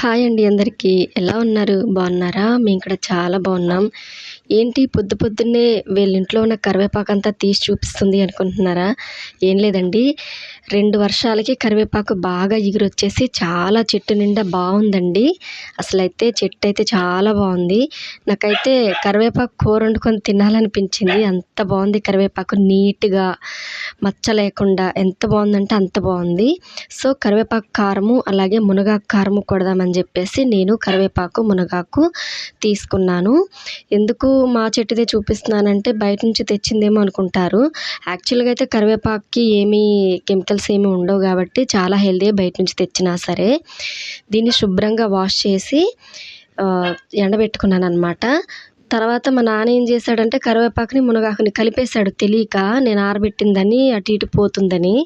Hi అండి అందరికీ. ఎలా ఉన్నారు? బాగున్నారా? మేము కూడా చాలా బాగున్నాం. ఏంటి పొద్దున్నే వీళ్ళింట్లో ఉన్న కరివేపాకంతా తీసి చూపిస్తుంది అనుకుంటున్నారా? ఏం లేదండి. 2 వర్షాలకి కరివేపాకు బాగా ఎగిరొచ్చేసి చాలా చెట్టు నిండా బావుందండి. అసలైతే చెట్టయితే చాలా బావుంది. నాకైతే కరివేపాకు కూర వండుకొని తినాలనిపించింది. అంత బావుంది కరివేపాకు నీట్‌గా, మచ్చ లేకుండా ఎంత బావుందంటే అంత బావుంది. సో, కరివేపాకు కారము, అలాగే మునగాకు కారము కొడదామని జెప్పేసి నేను కరివేపాకు, మునగాకు తీసుకున్నాను. ఎందుకు మా చెట్టుదే చూపిస్తున్నానంటే బయట నుంచి తెచ్చిందేమో అనుకుంటారు. యాక్చువల్‌గా అయితే కరివేపాకుకి ఏమీ కెమికల్స్ ఏమి ఉండవు గాబట్టి చాలా హెల్తీయే బయట నుంచి తెచ్చినా సరే. దీన్ని శుభ్రంగా వాష్ చేసి ఎండబెట్టుకున్నాననమాట. తర్వాత మా నాన్న ఏం చేశాడంటే కరివేపాకుని, మునగాకుని కలిపేశాడు తెలియక. నేను ఆరబెట్టిందని అటు ఇటు పోతుందని.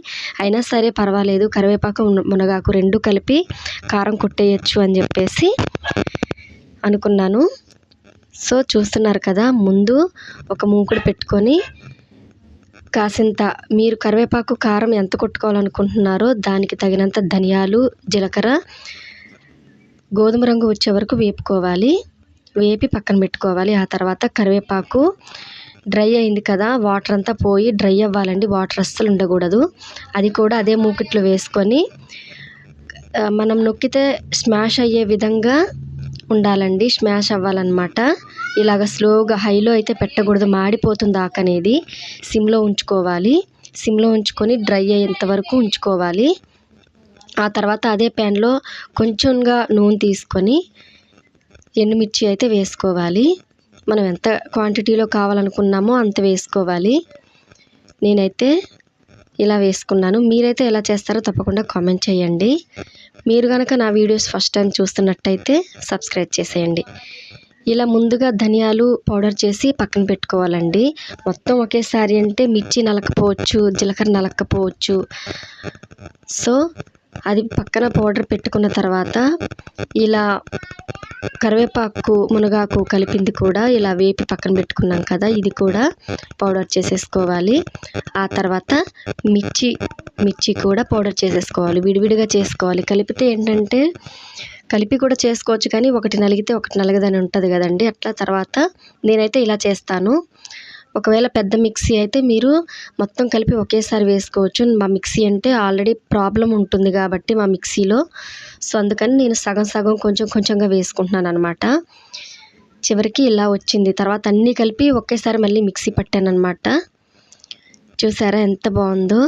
అయినా సరే పర్వాలేదు కరివేపాకు, మునగాకు 2 కలిపి కారం కొట్టేయొచ్చు అని చెప్పేసి అనుకున్నాను. సో, చూస్తున్నారు కదా, ముందు ఒక మూకుడు పెట్టుకొని కాసింత మీరు కరివేపాకు, కారం ఎంత కొట్టుకోవాలనుకుంటున్నారో దానికి తగినంత ధనియాలు, జీలకర్ర గోధుమ రంగు వచ్చే వరకు వేపుకోవాలి. వేపి పక్కన పెట్టుకోవాలి. ఆ తర్వాత కరివేపాకు డ్రై అయింది కదా, వాటర్ అంతా పోయి డ్రై అవ్వాలండి. వాటర్ అస్సలు ఉండకూడదు. అది కూడా అదే మూకిట్లో వేసుకొని మనం నొక్కితే స్మాష్ అయ్యే విధంగా ఉండాలండి. స్మాష్ అవ్వాలన్నమాట. ఇలాగ స్లోగా, హైలో అయితే పెట్టకూడదు, మాడిపోతుంది ఆకనేది. సిమ్లో ఉంచుకోవాలి. సిమ్లో ఉంచుకొని డ్రై అయ్యేంత వరకు ఉంచుకోవాలి. ఆ తర్వాత అదే ప్యాన్లో కొంచెంగా నూనె తీసుకొని ఎండుమిర్చి అయితే వేసుకోవాలి. మనం ఎంత క్వాంటిటీలో కావాలనుకున్నామో అంత వేసుకోవాలి. నేనైతే ఇలా వేసుకున్నాను. మీరైతే ఎలా చేస్తారో తప్పకుండా కామెంట్ చేయండి. మీరు కనుక నా వీడియోస్ ఫస్ట్ టైం చూస్తున్నట్టయితే సబ్స్క్రైబ్ చేసేయండి. ఇలా ముందుగా ధనియాలు పౌడర్ చేసి పక్కన పెట్టుకోవాలండి. మొత్తం ఒకేసారి అంటే మిర్చి నలకపోవచ్చు, జీలకర్ర నలక్కపోవచ్చు. సో, అది పక్కన పౌడర్ పెట్టుకున్న తర్వాత ఇలా కరివేపాకు, మునగాకు కలిపింది కూడా ఇలా వేపి పక్కన పెట్టుకున్నాం కదా, ఇది కూడా పౌడర్ చేసేసుకోవాలి. ఆ తర్వాత మిర్చి కూడా పౌడర్ చేసేసుకోవాలి. విడివిడిగా చేసుకోవాలి. కలిపితే ఏంటంటే కలిపి కూడా చేసుకోవచ్చు, కానీ ఒకటి నలిగితే ఒకటి నలగదని ఉంటుంది కదండి. అట్లా తర్వాత నేనైతే ఇలా చేస్తాను. ఒకవేళ పెద్ద మిక్సీ అయితే మీరు మొత్తం కలిపి ఒకేసారి వేసుకోవచ్చు. మా మిక్సీ అంటే ఆల్రెడీ ప్రాబ్లం ఉంటుంది కాబట్టి మా మిక్సీలో. సో, అందుకని నేను సగం సగం కొంచెం కొంచెంగా వేసుకుంటున్నాను అనమాట. చివరికి ఇలా వచ్చింది. తర్వాత అన్నీ కలిపి ఒకేసారి మళ్ళీ మిక్సీ పట్టానమాట. చూసారా ఎంత బాగుందో?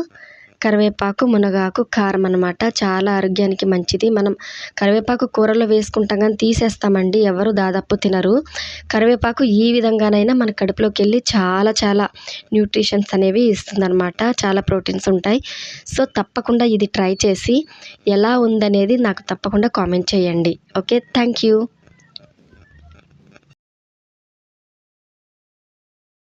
కరివేపాకు, మునగాకు కారం అనమాట. చాలా ఆరోగ్యానికి మంచిది. మనం కరివేపాకు కూరలో వేసుకుంటాం కానీ తీసేస్తామండి. ఎవరు దాదాపు తినరు. కరివేపాకు ఈ విధంగానైనా మన కడుపులోకి వెళ్ళి చాలా చాలా న్యూట్రిషన్స్ అనేవి ఇస్తుందన్నమాట. చాలా ప్రోటీన్స్ ఉంటాయి. సో, తప్పకుండా ఇది ట్రై చేసి ఎలా ఉందనేది నాకు తప్పకుండా కామెంట్ చేయండి. Okay, thank you.